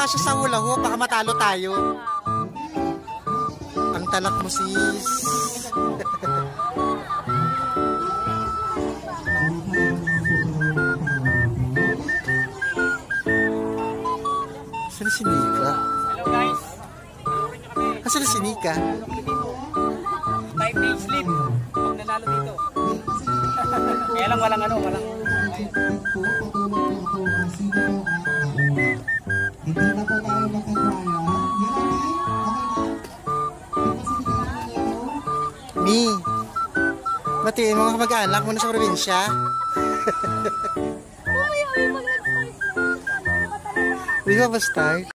makasya sa hula hoop, baka matalo tayo. Ang tanak mo, sis. Saan si Nika? Hello guys. Saan si Nika? 5 days sleep. Pag nanalo dito. Kaya lang walang ano, walang... Hindi na po tayo makakaya. Mi, batiin mga kamag-anak mo na sa probinsya. Di ba ba start?